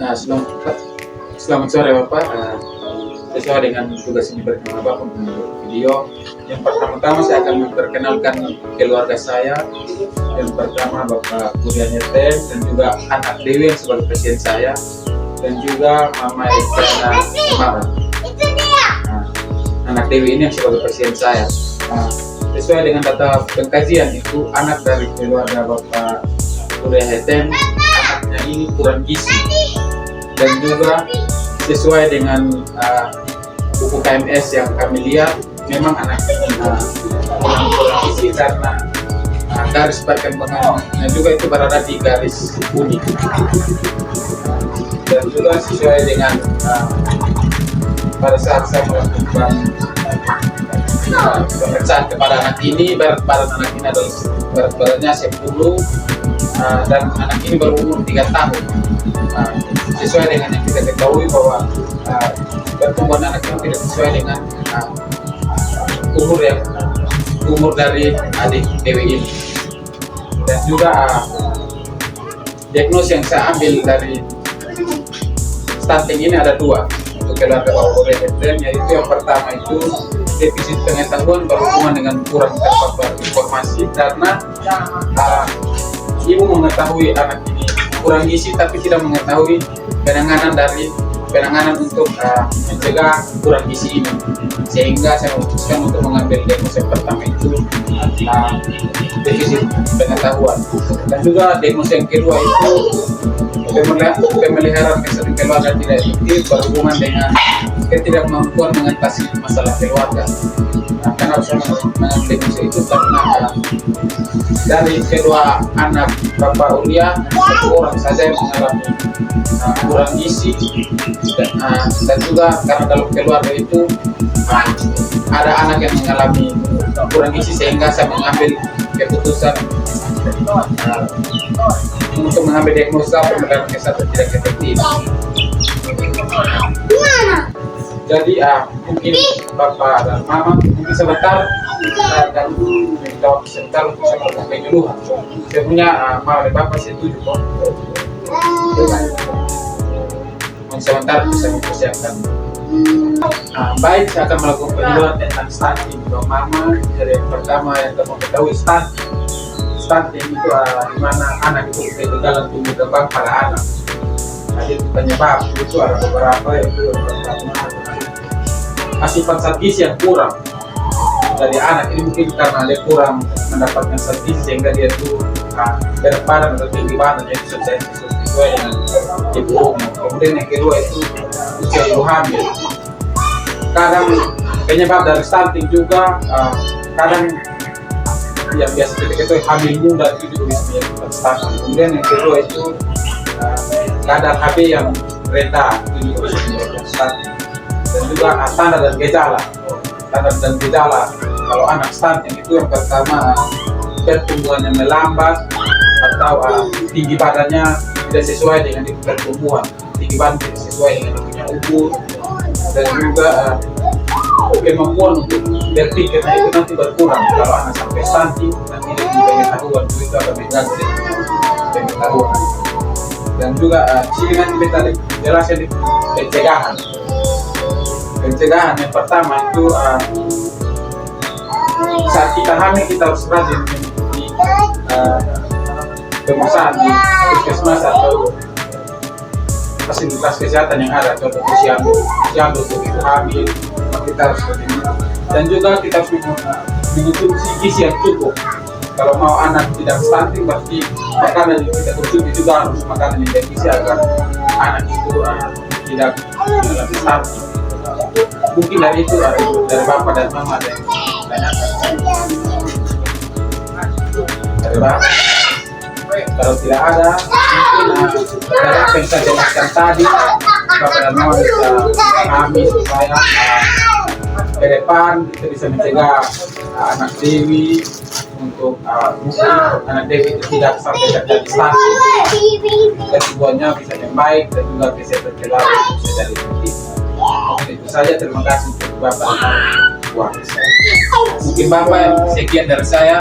Nah, selamat sore Bapak. Sesuai dengan tugas ini bersama Bapak untuk video. Yang pertama-tama saya akan memperkenalkan keluarga saya. Yang pertama Bapak Kurnia Ten dan juga anak Dewi yang sebagai pasien saya dan juga Mama Isyana Umar. Nah, anak Dewi ini yang sebagai pasien saya. Nah, sesuai dengan data pengkajian itu anak dari keluarga Bapak Kurnia Ten, anaknya ini kurang gizi. Dan juga sesuai dengan buku KMS yang kami lihat, memang anak kurang gizi karena garis perkembangannya juga itu berada di garis kuning. Dan juga sesuai dengan pada saat saya melakukan pemeriksaan kepada anak ini, berat badan anak ini adalah berat badannya 10 dan anak ini baru umur 3 tahun. Sesuai dengan yang kita ketahui bahwa pertumbuhan anak itu tidak sesuai dengan umur dari adik Dewi ini. Dan juga diagnosis yang saya ambil dari stunting ini ada 2 untuk keluarga Bapak Kurnia Ten, yaitu yang pertama itu defisit pengetahuan berhubungan dengan kurang terpapar informasi karena ibu mengetahui anak ini kurang gizi tapi tidak mengetahui penanganan untuk mencegah kurang gizi ini, sehingga saya memutuskan untuk mengambil diagnosis pertama itu defisit pengetahuan. Dan juga diagnosis yang kedua itu pemeliharaan kesehatan keluarga tidak efektif berhubungan dengan ketidakmampuan mengatasi masalah keluarga. Karena harus mengambil diagnosis itu karena dari kedua anak Bapak Ulia, 1 orang saja yang mengalami kurang gizi dan juga karena dalam keluarga itu ada anak yang mengalami kurang gizi, sehingga saya mengambil keputusan untuk mengambil diagnosa pemeliharaan kesehatan tidak efektif. Jadi mungkin Bapak dan Mama mungkin sebentar saya akan menjawab sebentar untuk saya melakukan penyuluhan. Saya punya Mama dan Bapak setuju kok. Sebentar bisa mempersiapkan. Baik, saya akan melakukan penyuluhan tentang stunting. Mama, jadi yang pertama yang kamu ketahui stunting itu di mana anak itu kegagalan tumbuh kembang pada anak. Jadi penyebab itu ada beberapa, yaitu yang pertama asupan zat gizi yang kurang dari anak ini, mungkin karena dia kurang mendapatkan zat gizi sehingga dia itu berat badan atau tinggi badan yang sesuai dengan ibunya. Kemudian yang kedua itu usia ibu hamil. Kadang penyebab dari stunting juga kadang yang biasa kita itu hamil muda itu juga bisa menyebabkan stunting. Kemudian yang kedua itu kadar HB yang rendah itu juga bisa menyebabkan stunting. Dan juga tanda dan gejala kalau anak stunting itu yang pertama pertumbuhannya melambat atau tinggi badannya tidak sesuai dengan pertumbuhan, tinggi badan tidak sesuai dengan punya umur, dan juga kemampuan untuk berpikirnya itu nanti berkurang. Kalau anak sampai stunting nanti dia punya pengetahuan itu akan mengganggu pengetahuan. Dan juga sini nanti kita jelaskan di pencegahan yang pertama itu saat kita hamil kita harus rajin mengikuti pemeriksaan di puskesmas atau fasilitas kesehatan yang ada, contoh posyandu untuk ibu hamil, kita harus begini. Dan juga kita harus mengkonsumsi gizi yang cukup. Kalau mau anak tidak stunting, berarti makanan yang kita konsumsi juga harus makanan yang bergizi agar anak itu tidak stunting. Mungkin dari itu dari Bapak dan Mama ada yang tanyakan dari Bapak. Kalau tidak ada, mungkin dari apa yang saya jelaskan tadi, Bapak dan Mama bisa memahami supaya ke depan kita bisa mencegah anak Dewi untuk mungkin anak Dewi itu tidak sampai terjadi stunting. Kesemuanya bisa yang baik dan juga kesehatan keluarga bisa jadi efektif. Itu saja, terima kasih untuk Bapak dan Mama. Mungkin Bapak sekian dari saya.